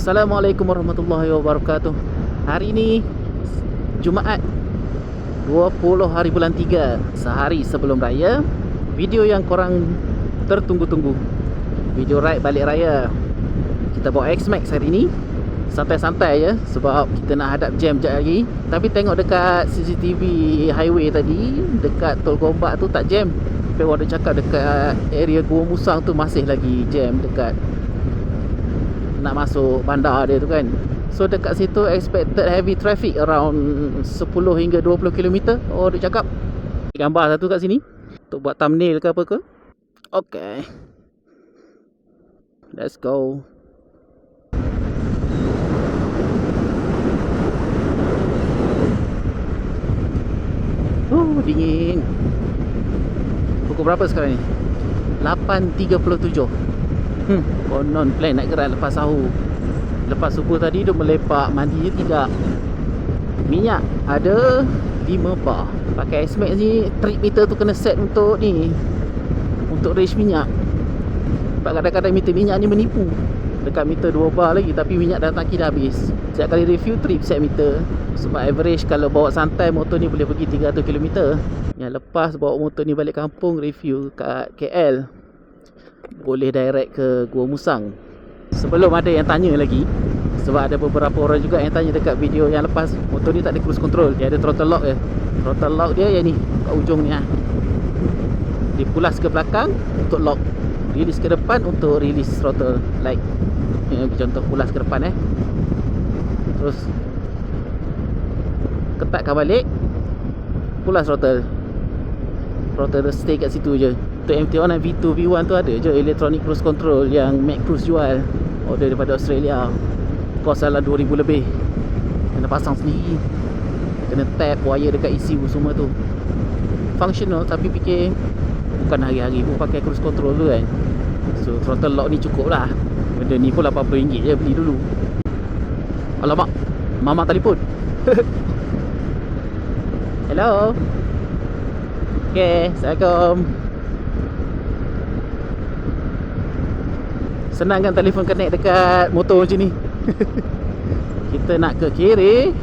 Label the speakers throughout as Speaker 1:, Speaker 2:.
Speaker 1: Assalamualaikum warahmatullahi wabarakatuh. Hari ini Jumaat 20 hari bulan 3, sehari sebelum raya. Video yang korang tertunggu-tunggu, video ride balik raya. Kita bawa X-Max hari ni, santai-santai je sebab kita nak hadap jam sekejap lagi. Tapi tengok dekat CCTV highway tadi, dekat Tol Gombak tu tak jam. Tapi orang dia cakap dekat area Gua Musang tu masih lagi jam dekat nak masuk bandar dia tu kan. So dekat situ expected heavy traffic around 10 hingga 20 km. Oh dia cakap. Gambar satu kat sini untuk buat thumbnail ke apa ke. Okay, let's go. Dingin. Pukul berapa sekarang ni? 8.37. Konon plan nak gerak lepas sahur. Lepas subuh tadi dia melepak, mandinya tidak. Minyak ada 5 bar. Pakai X-Max ni, trip meter tu kena set untuk ni, untuk range minyak. Sebab kadang-kadang meter minyak ni menipu. Dekat meter 2 bar lagi, tapi minyak dah tangki dah habis. Setiap kali review trip set meter. Sebab average kalau bawa santai motor ni boleh pergi 300 km. Yang lepas bawa motor ni balik kampung, review kat KL, boleh direct ke Gua Musang. Sebelum ada yang tanya lagi, sebab ada beberapa orang juga yang tanya dekat video yang lepas, motor ni tak ada cruise control, dia ada throttle lock je. Throttle lock dia yang ni, kat ujung ni dipulas ke belakang untuk lock, release ke depan untuk release throttle. Like contoh pulas ke depan terus ketatkan balik, pulas throttle. Throttle dia stay kat situ je. Untuk MT-09 V2, V1 tu ada je electronic cruise control yang Mac Cruise jual, order daripada Australia. Kos dalam 2000 lebih. Kena pasang sendiri, kena tap wire dekat ECU semua tu. Functional, tapi fikir bukan hari-hari pun pakai cruise control tu kan. So throttle lock ni cukup lah. Benda ni pun RM80 je beli dulu. Alamak, mama telefon. Hello. Okay, Assalamualaikum. Senang kan telefon connect dekat motor macam ni. Kita nak ke kiri.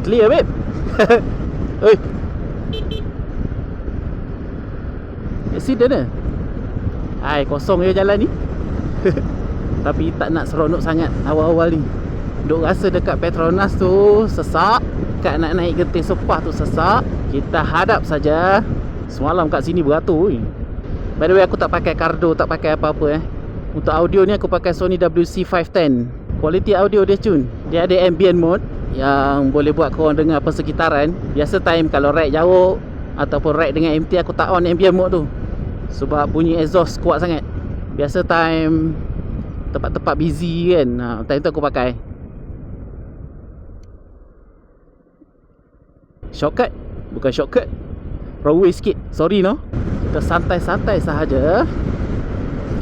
Speaker 1: Clear babe. Oi, accident Hai, kosong je jalan ni. Tapi tak nak seronok sangat awal-awal ni. Duk rasa dekat Petronas tu sesak, kat nak naik Genting Sepah tu sesak. Kita hadap saja. Semalam kat sini beratur. By the way, aku tak pakai Cardo, tak pakai apa-apa Untuk audio ni aku pakai Sony WC510. Quality audio dia cun. Dia ada ambient mode yang boleh buat korang dengar persekitaran. Biasa time kalau ride jauh ataupun ride dengan MT, aku tak on ambient mode tu sebab bunyi exhaust kuat sangat. Biasa time tempat-tempat busy kan, time tu aku pakai. Shortcut? Bukan shortcut, wrong way sikit, sorry no. Kita santai-santai sahaja.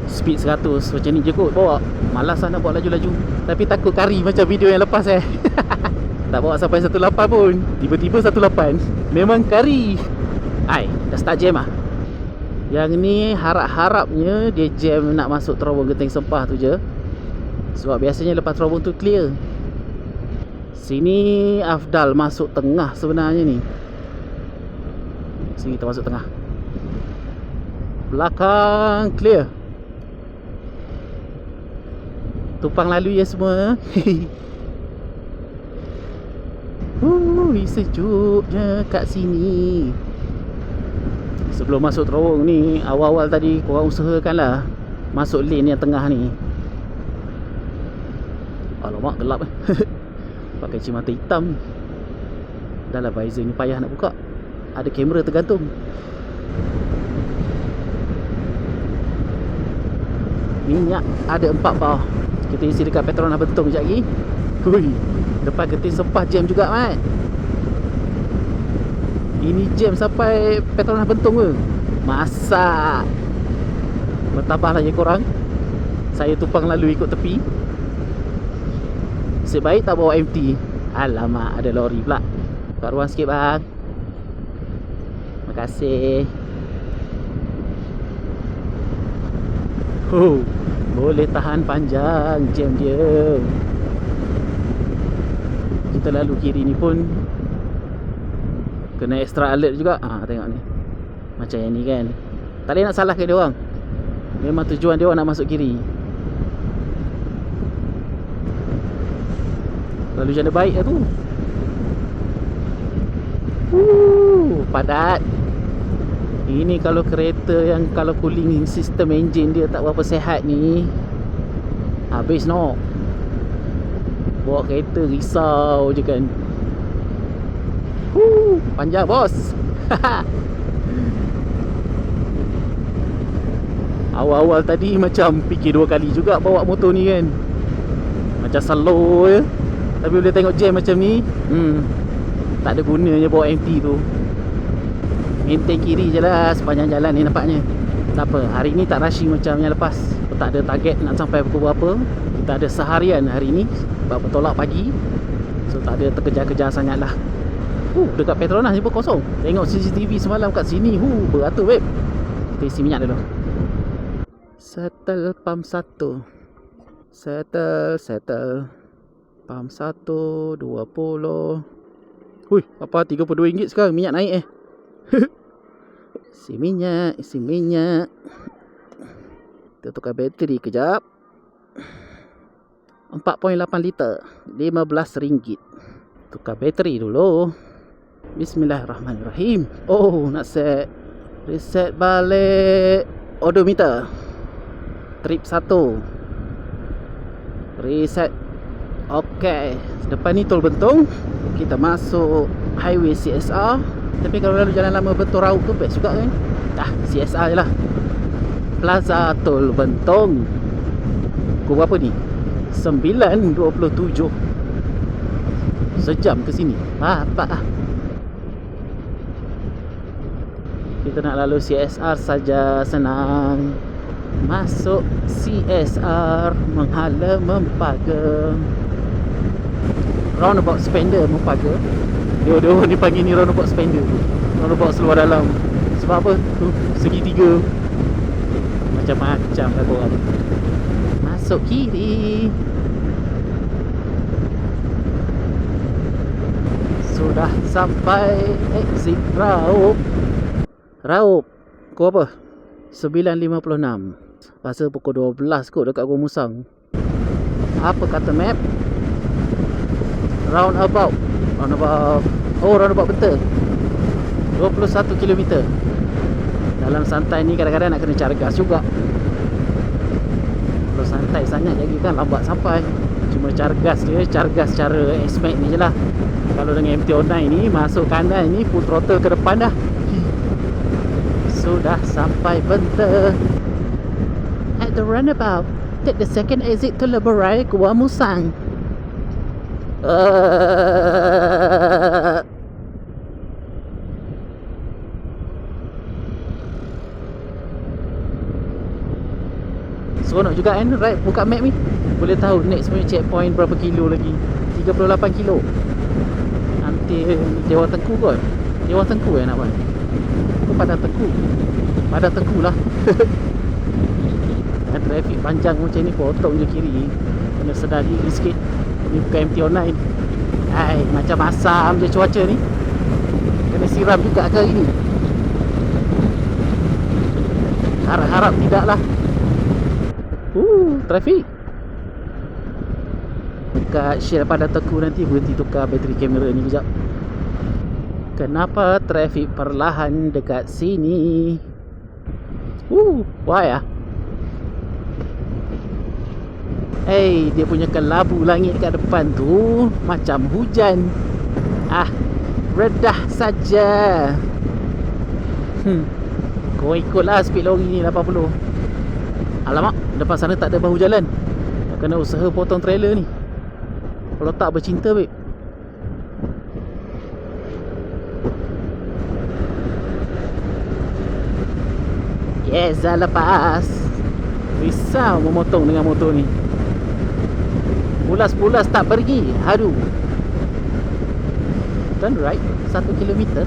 Speaker 1: Speed 100 macam ni je kot bawa. Malas lah nak bawa laju-laju. Tapi takut kari macam video yang lepas Tak bawa sampai 18 pun, tiba-tiba 18 memang kari. Hai, dah start jam lah. Yang ni harap-harapnya dia jam nak masuk terowong Genting Sepah tu je. Sebab biasanya lepas terowong tu clear. Sini afdal masuk tengah sebenarnya ni. Sini kita masuk tengah. Belakang clear. Tumpang lalu ya semua. Sejuknya kat sini. Sebelum masuk terowong ni, awal-awal tadi korang usahakanlah masuk lane yang tengah ni. Alamak, gelap pakai cermin hitam. Dah lah, visor ni payah nak buka. Ada kamera tergantung. Minyak ada 4 bar. Kita isi dekat Petronas Bentong sekejap lagi. Depan Genting Sepah jam juga mat. Ini jam sampai Petronas Bentong ke? Masak. Bertabahlah je korang. Saya tumpang lalu ikut tepi. Sebaik tak bawa MT. Alamak, ada lori pula. Buka ruang sikit bang. Terima kasih. boleh tahan panjang jam dia. Kita lalu kiri ni pun kena extra alert juga. Tengok ni, macam yang ni kan. Tak boleh nak salahkan dia orang. Memang tujuan dia orang nak masuk kiri. Lalu jana baik lah tu. Padat. Ini kalau kereta yang kalau cooling system engine dia tak berapa sihat ni, habis no. Bawa kereta risau je kan. Panjang bos. Awal-awal tadi macam fikir dua kali juga bawa motor ni kan. Macam slow je. Tapi bila tengok jam macam ni, tak ada gunanya bawa MT tu. Maintain kiri je lah sepanjang jalan ni nampaknya. Tak apa, hari ni tak rushing macam yang lepas. Tak ada target nak sampai pukul berapa. Kita ada seharian hari ni sebab bertolak pagi. So tak ada terkejar-kejar sangat lah. Dekat Petronas ni pun kosong. Tengok CCTV semalam kat sini, beratur babe. Kita isi minyak dulu. Settle pump 1. Settle pump 1 20. Hui, apa RM32 sekarang minyak naik Isi minyak. Kita tukar bateri kejap. 4.8 liter RM15. Tukar bateri dulu. Bismillahirrahmanirrahim. Nak set. Reset balik odometer. Trip 1. Reset. Okey, depan ni tol Bentong. Kita masuk highway CSR. Tapi kalau lalu jalan lama Bentong Raub tu best juga kan. CSR je lah. Plaza Tol Bentong. Pukul berapa ni? 9.27. Sejam ke sini. Kita nak lalu CSR saja, senang. Masuk CSR, menghala mempaga. Roundabout Spender mempaga. Dia ni panggil ni roundabout Spender. Roundabout seluar dalam. Sebab apa? Segitiga. Macam-macam lah korang. Masuk kiri. Sudah sampai exit Raub. Pukul apa? 9.56. Pasal pukul 12 kot dekat Gua Musang. Apa kata map? Roundabout betul 21 km. Dalam santai ni kadang-kadang nak kena cara gas juga. Kalau santai sangat lagi kan lambat sampai. Cuma cara gas cara S-Max ni je lah. Kalau dengan MT-09 ni masuk kanan ni full throttle ke depan dah. Sudah sampai bentar. At the roundabout, take the second exit to Leburai, Gua Musang. Seronok juga kan ride buka map ni. Boleh tahu next punya checkpoint berapa kilo lagi. 38 kilo. Nanti Dewa Tengku kot. Dewa Tengku nak buat. Padang Tengku lah. Trafik panjang macam ni, potong je kiri. Kena sedar diri sikit. Ni bukan MT-09. Macam asam je cuaca ni. Kena siram juga ke hari ni. Harap-harap tidak lah. Trafik. Dekat share Padang Tengku nanti berhenti tukar bateri kamera ni kejap. Kenapa trafik perlahan dekat sini? Why dia punya kelabu langit kat depan tu macam hujan. Redah saja. Kau ikutlah speed lori ni 80. Alamak, depan sana tak ada bahu jalan. Kena usaha potong trailer ni. Kalau tak bercinta babe. Yes, dah lepas. Risau memotong dengan motor ni. Pulas-pulas tak pergi. Aduh. Turn right 1 km.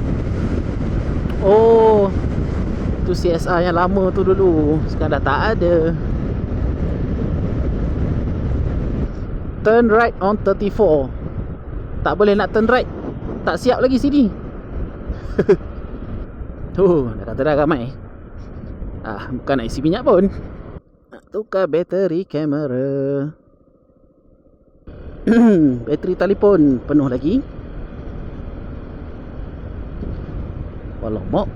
Speaker 1: Tu CSR yang lama tu dulu. Sekarang dah tak ada. Turn right on 34. Tak boleh nak turn right. Tak siap lagi sini. Tuh, dah kata dah ramai. Bukan nak isi minyak pun. Nak tukar bateri kamera. Bateri telefon penuh lagi. Alamak.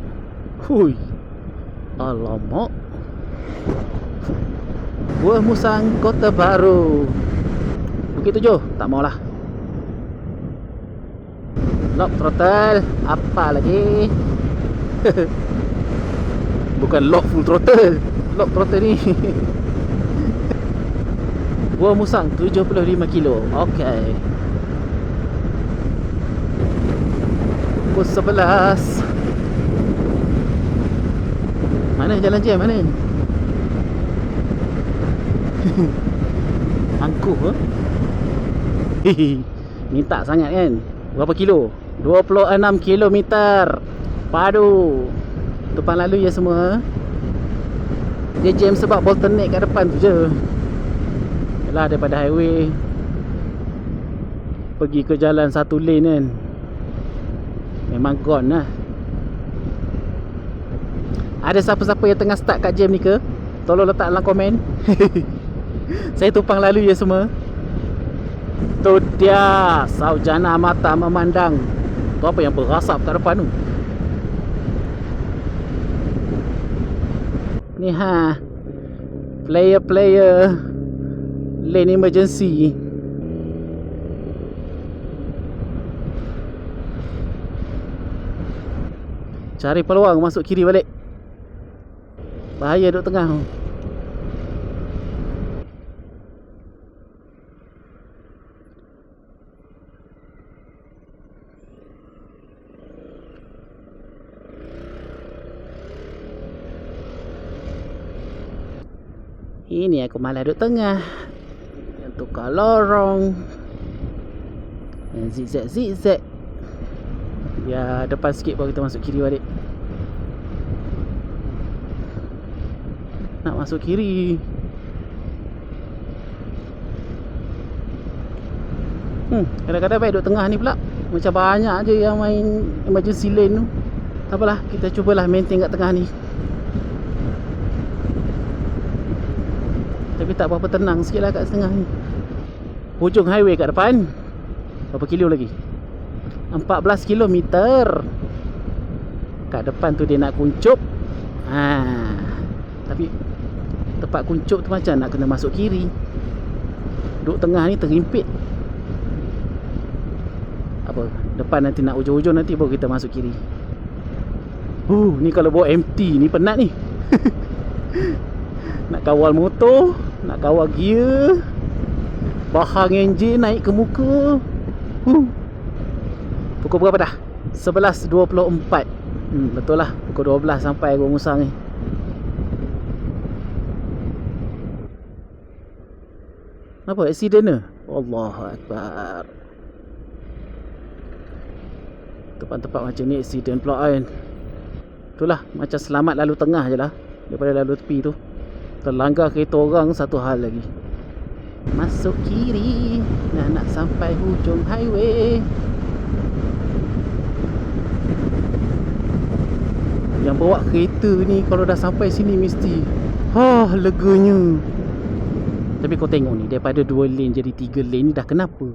Speaker 1: Hui. Alamak. Buah Musang Kota Baru. Bukit 7. Tak maulah. Lock throttle. Apa lagi? Bukan lock full throttle. Lock throttle ni. Buah Musang 75 kilo. Okey. Pukul 11. Mana jalan jam mana? Angkuh ke? Minta sangat kan? Berapa kilo? 26 kilometer. Padu. Depan lalu ya semua. Dia jam sebab bottleneck kat depan tu je. Yalah, daripada highway pergi ke jalan satu lane kan, memang gone lah. Ada siapa-siapa yang tengah start kat jam ni ke? Tolong letak dalam komen. Saya tumpang lalu ya semua. Tu dia, saujana mata memandang. Tu apa yang berasap kat depan tu? Ni player lane emergency. Cari peluang masuk kiri balik. Bahaya duduk tengah tu. Ini aku malah duduk tengah. Tukar lorong. Zigzag. Ya, depan sikit baru kita masuk kiri balik. Nak masuk kiri. Kadang-kadang baik duduk tengah ni pula. Macam banyak je yang main emergency lane tu. Tak apalah, kita cubalah maintain kat tengah ni. Tapi tak berapa tenang sikit lah kat tengah ni. Hujung highway kat depan. Berapa kilo lagi? 14 kilometer. Kat depan tu dia nak kuncup. Tapi tempat kuncup tu macam nak kena masuk kiri. Duduk tengah ni terimpit. Apa? Depan nanti nak ujung-ujung nanti baru kita masuk kiri. Ni kalau bawa empty ni penat ni. Nak kawal motor, nak kawal gear, bahang enjin naik ke muka. Pukul berapa dah? 11.24. Betul lah, pukul 12 sampai Buah Musang ni. Apa accident ni? Allahu Akbar. Tempat-tempat macam ni accident pula kan. Itulah, macam selamat lalu tengah je lah daripada lalu tepi tu. Terlanggar kereta orang satu hal lagi. Masuk kiri. Nak sampai hujung highway. Yang bawa kereta ni kalau dah sampai sini mesti leganya. Tapi kau tengok ni, daripada 2 lane jadi 3 lane ni dah kenapa?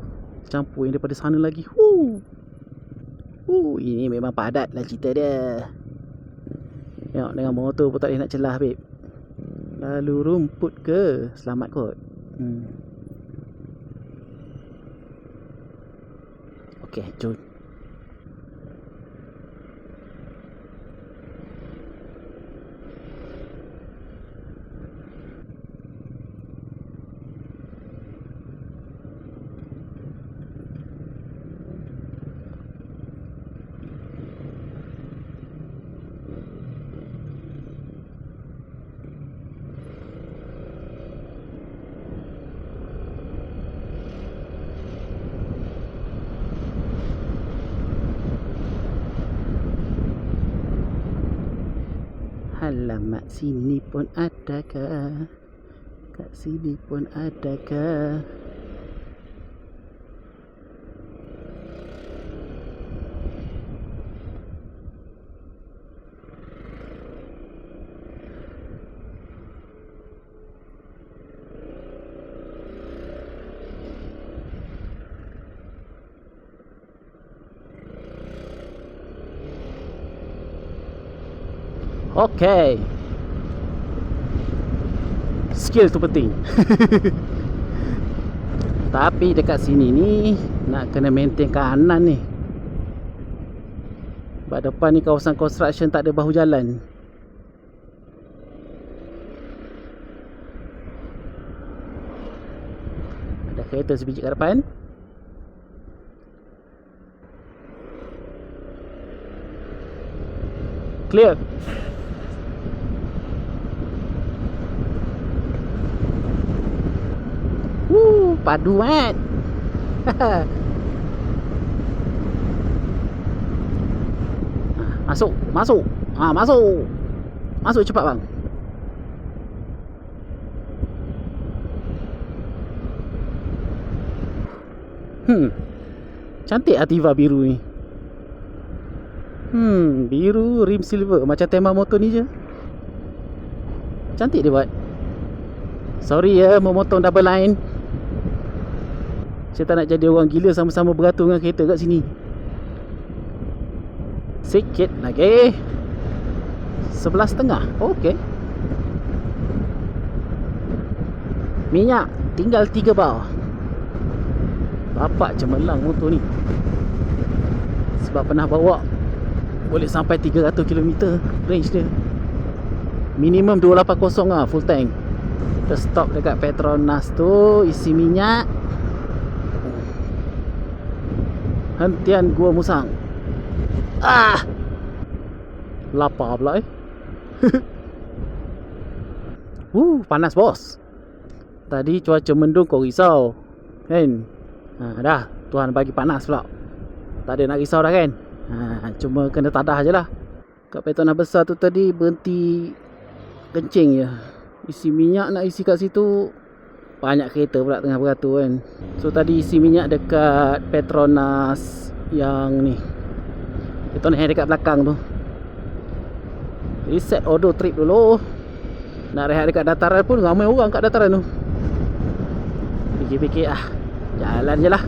Speaker 1: Campur yang daripada sana lagi. Ini memang padat lah cerita dia. Tengok dengan motor pun tak boleh nak celah babe. Lalu rumput ke? Selamat kot. Okey, jom. Alamak, sini pun adakah? Kat sini pun adakah? Okay. Skill tu penting. Tapi dekat sini ni nak kena maintain kanan ni. Sebab depan ni kawasan construction, tak ada bahu jalan. Ada kereta sebiji kat depan. Clear. Padu mat. Masuk, masuk. Masuk. Masuk cepat bang. Cantik Ativa biru ni. Biru rim silver macam tema motor ni je. Cantik dia buat. Sorry ya memotong double line. Saya tak nak jadi orang gila sama-sama beratur dengan kereta kat sini. Sikit lagi. 11.5. Okey. Minyak tinggal 3 bar. Bapak cemerlang motor ni. Sebab pernah bawa, boleh sampai 300 km range dia. Minimum 280 lah full tank. Kita stop dekat Petronas tu, isi minyak. Hentian Gua Musang. Lapar pula panas bos. Tadi cuaca mendung kau risau kan? Dah Tuhan bagi panas pula. Tak ada nak risau dah kan? Cuma kena tadah je lah. Kat Petronas besar tu tadi berhenti kencing je. Isi minyak nak isi kat situ, banyak kereta pula tengah beratur kan. So tadi isi minyak dekat Petronas yang ni, Petronas yang dekat belakang tu. Reset auto trip dulu. Nak rehat dekat dataran pun ramai orang kat dataran tu. Fikir-fikir jalan je lah.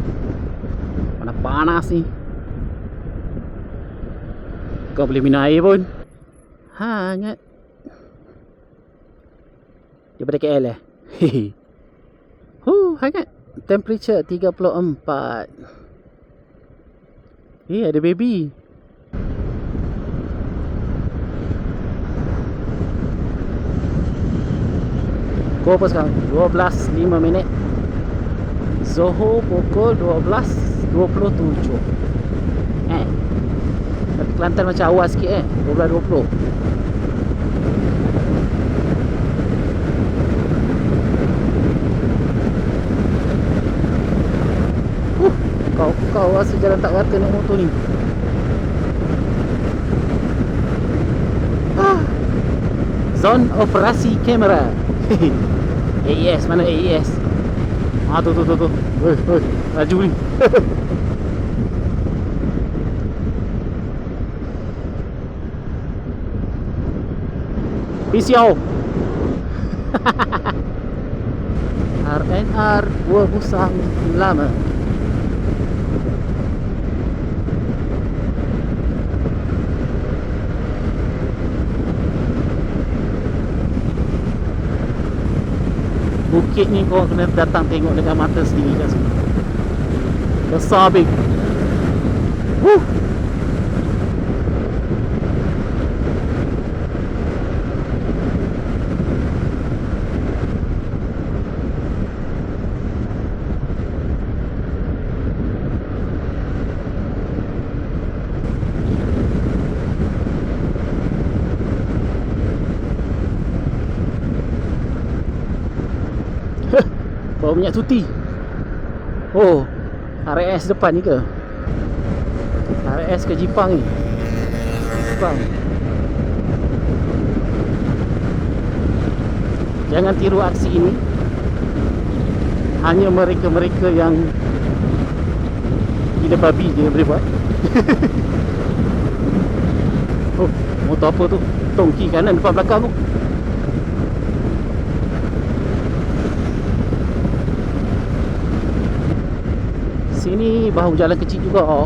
Speaker 1: Panas-panas ni. Kau boleh minum air pun hangat. Daripada KL hangat. Temperature 34. Ada baby. Pukul apa sekarang? 12.05 minit. Zoho pukul 12.27. Tapi Kelantan macam awal sikit 12.20. Kau rasa jalan tak rata nak motor ni. Zone operasi kamera. AES, mana AES? Tu. Laju ni. PCO. RNR Gua Musang lama. Bukit ni kau kena datang tengok dengan mata sendiri kat sini. Besar big. Bawa minyak cuti. RS depan ni ke? RS ke Jipang ni? Jipang. Jangan tiru aksi ini. Hanya mereka-mereka yang gila babi je boleh buat. Motor apa tu? Tongki kanan depan belakang tu. Sini bahu jalan kecil juga.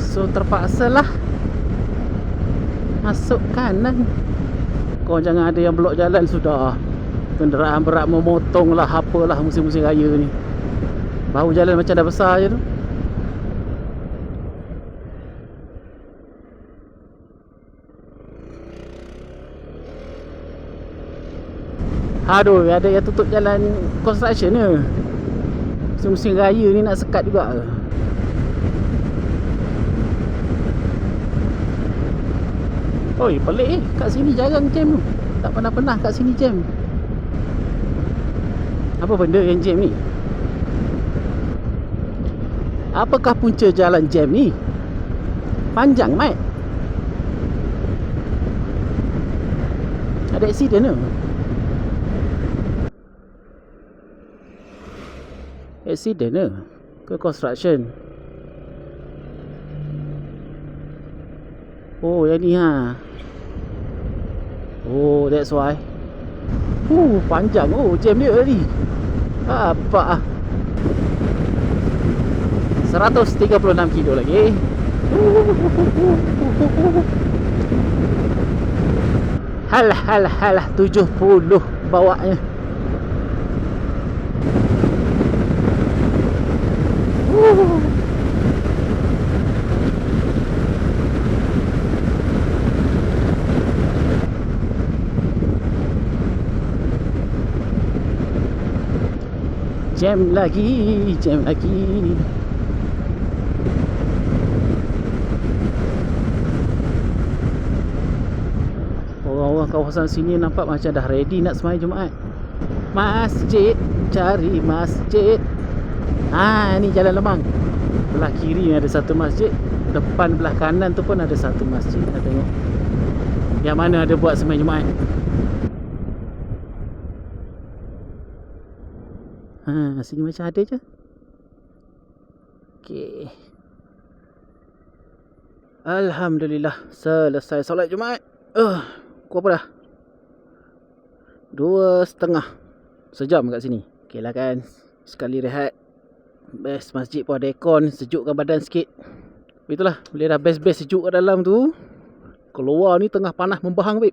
Speaker 1: So terpaksa lah Masuk kanan. Kau jangan ada yang blok jalan sudah. Kenderaan berat memotong lah, apalah musim-musim raya ni. Baru jalan macam dah besar je tu. Aduh, ada yang tutup jalan construction ni. Musim-musim raya ni nak sekat juga. Oi, pelik kat sini jarang jam tu. Tak pernah-pernah kat sini jam. Apa benda yang jam ni? Apakah punca jalan jam ni? Panjang, Mat. Ada accident ke? Accident ke construction? Oh, yang ni ha. Oh, that's why. Panjang. Oh, jam dia tadi. Apa ah. 136 kilo lagi. Halah 70 bawanya. Jam lagi. Orang-orang kawasan sini nampak macam dah ready nak sembahyang Jumaat. Masjid, cari masjid. Ni jalan Lemang. Belah kiri ni ada satu masjid, depan belah kanan tu pun ada satu masjid. Nak tengok yang mana ada buat sembahyang Jumaat. Sini macam ada je. Okey. Alhamdulillah, selesai solat Jumaat. Kau apa dah? 2.5 sejam kat sini. Okey lah kan. Sekali rehat. Best, masjid pun ada aircon, sejukkan badan sikit. Itulah, bila dah best-best sejuk kat dalam tu, keluar ni tengah panas membahang, babe.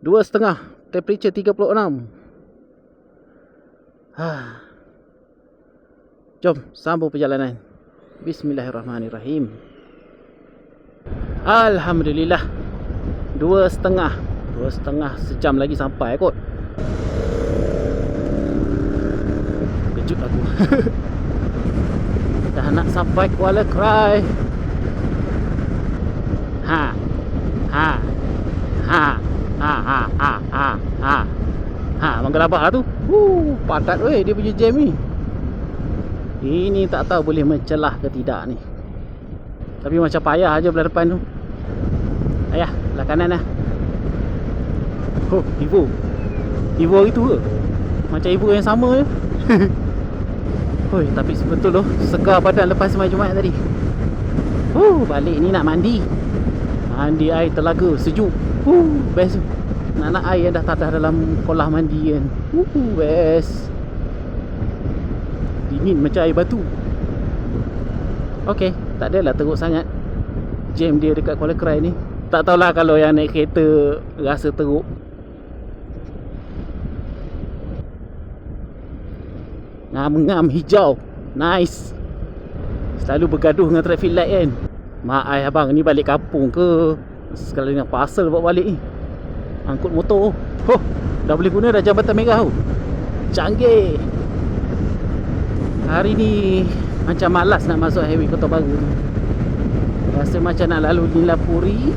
Speaker 1: 2.5, temperature 36. Jom sambung perjalanan. Bismillahirrahmanirrahim. Alhamdulillah, 2.5 sejam lagi sampai kot. Kejut aku. Dah nak sampai Kuala Krai. Mangga Labah tu. Padat weh dia punya jam ni. Ini tak tahu boleh mencelah ke tidak ni. Tapi macam payah aja belah depan tu. Ayah, belah kanan lah. Evo hari tu ke? Macam Evo yang sama je. Tapi betul tu, segar badan lepas sembahyang Jumaat tadi. Balik ni nak mandi. Mandi air telaga, sejuk. Best tu. Nak air yang dah tadah dalam kolam mandi kan. Best. Dingin macam air batu. Okey, tak adalah teruk sangat jam dia dekat Kuala Krai ni. Tak tahulah kalau yang naik kereta rasa teruk. Ngam-ngam hijau. Nice. Selalu bergaduh dengan traffic light kan. Mak ai abang ni balik kampung ke? Sekali dengan parcel bawa balik ni. Angkut motor. Dah boleh guna dah jambatan merah tu. Canggih. Hari ni macam malas nak masuk highway Kota Baru. Rasa macam nak lalu Nilapuri,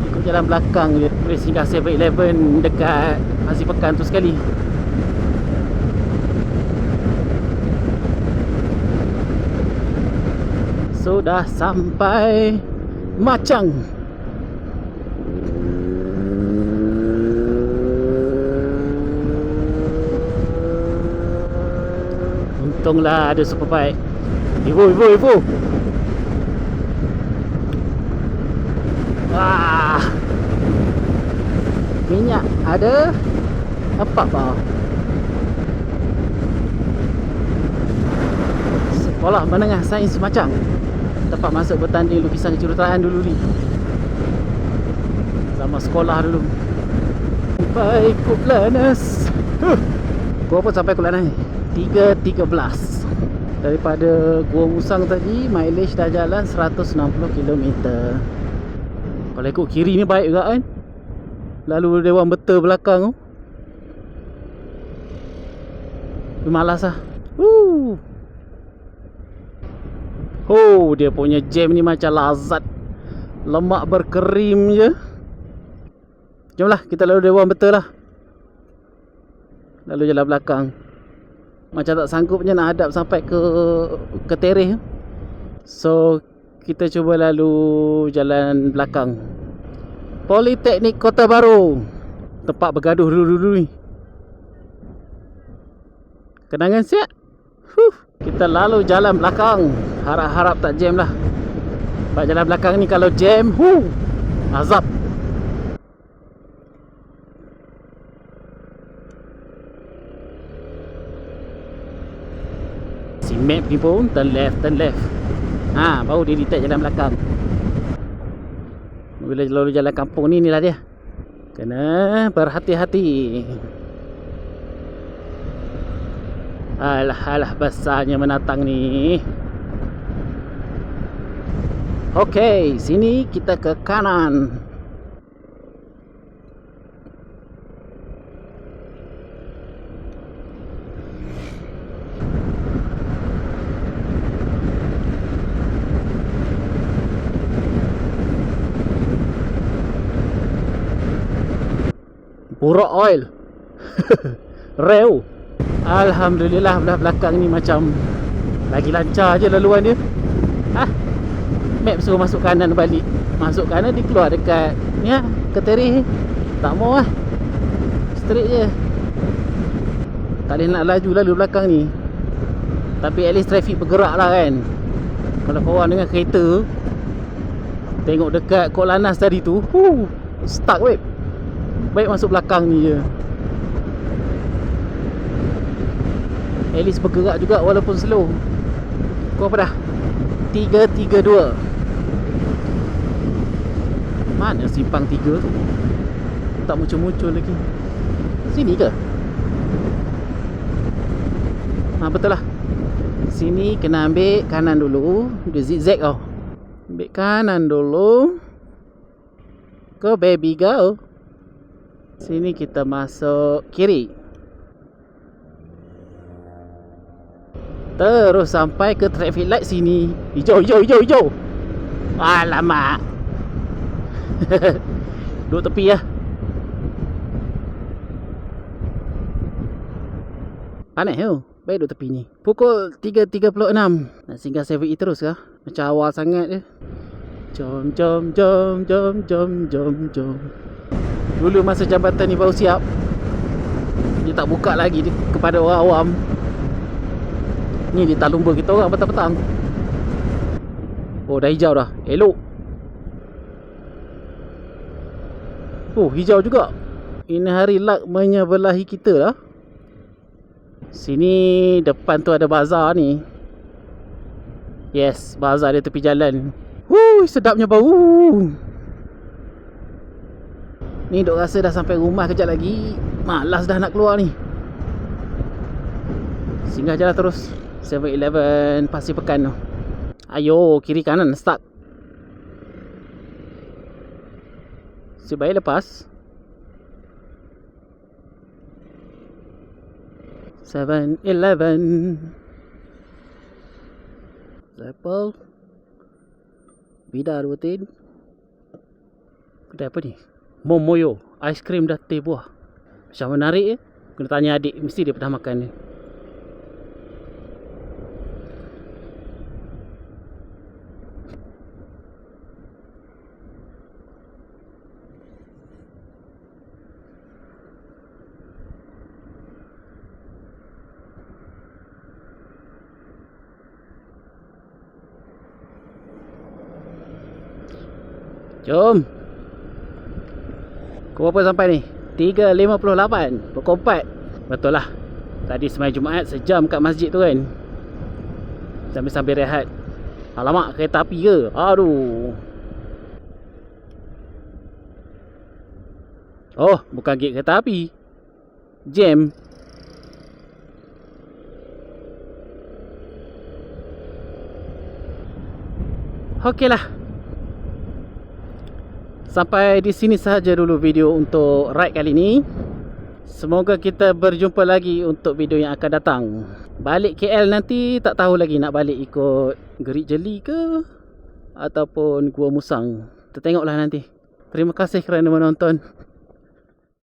Speaker 1: ikut jalan belakang je. Boleh singgah 7-Eleven dekat Pasir Pekan tu sekali. Sudah sampai Macang. Untunglah ada Superbike. Evo. Minyak ada. Apa? Sekolah Menengah Sains Macang. Tempat masuk bertanding lukisan kejuruteraan dulu ni. Sama sekolah dulu. Sampai Kuplanas. Gua pun sampai Kuplanas 3.13. Daripada Gua Musang tadi, mileage dah jalan 160 km. Kalau ikut kiri ni baik juga kan. Lalu Dewan Betul belakang tu, malas lah. Oh, dia punya jam ni macam lazat. Lemak berkerim je. Jomlah, kita lalu Dewan Betul lah. Lalu jalan belakang. Macam tak sanggup je nak hadap sampai ke tereh. So, kita cuba lalu jalan belakang. Politeknik Kota Baru. Tempat bergaduh dulu-dulu ni. Kenangan siap. Kita lalu jalan belakang. Harap-harap tak jam lah. Sebab jalan belakang ni kalau jam, azab. Si map ni pun turn left. Baru dia detect jalan belakang. Bila lalu jalan kampung ni, inilah dia. Kena berhati-hati. Alah besarnya menatang ni. Okey, sini kita ke kanan. Borak oil. Rel. Alhamdulillah, belah belakang ni macam lagi lancar je laluan dia. Map suruh masuk kanan balik. Masuk kanan dia keluar dekat ni lah, ke terih. Tak mau lah. Straight je. Tak boleh nak laju lalu belakang ni. Tapi at least traffic bergerak lah kan. Kalau korang dengan kereta tengok dekat Kok Lanas tadi tu, stuck weh. Baik masuk belakang ni je. At least bergerak juga walaupun slow. Kau apa dah? 332. Mana simpang 3 tu? Tak muncul-muncul lagi. Sini ke? Betul lah. Sini kena ambil kanan dulu. Dia zigzag tau. Ambil kanan dulu. Go baby go. Sini kita masuk kiri. Terus sampai ke traffic light sini. Hijau. Alamak. Duduk tepi lah. Aneh tu. Baik duduk tepi ni. Pukul 3.36. Nak singgah 7E terus kah? Macam awal sangat je. Jom. Dulu masa jambatan ni baru siap, dia tak buka lagi kepada orang awam. Ni dia tak lumba kita orang petang-petang. Oh, dah hijau dah. Elok. Oh, hijau juga. Ini hari luck menyebelahi kita lah. Sini depan tu ada bazar ni. Yes, bazar dia tepi jalan. Sedapnya bau. Ni duk rasa dah sampai rumah kejap lagi. Malas dah nak keluar ni. Singgah jalan terus. 7-Eleven Pasir Pekan tu. Ayo, kiri kanan start. Si baik lepas. 7-Eleven. Apple. Bida rutin. Kedai apa ni? Momoyo. Aiskrim dah teh buah. Macam menarik ya. Kena tanya adik. Mesti dia pernah makan ni. Jom. Kau berapa sampai ni? 3.58. Pukul 4. Betul lah. Tadi semalam Jumaat sejam kat masjid tu kan. Sambil-sambil rehat. Alamak, kereta api ke? Aduh. Oh, bukan gate kereta api. Jam. Okeylah. Sampai di sini sahaja dulu video untuk ride kali ni. Semoga kita berjumpa lagi untuk video yang akan datang. Balik KL nanti tak tahu lagi nak balik ikut Gerik Jeli ke ataupun Gua Musang. Kita tengoklah nanti. Terima kasih kerana menonton.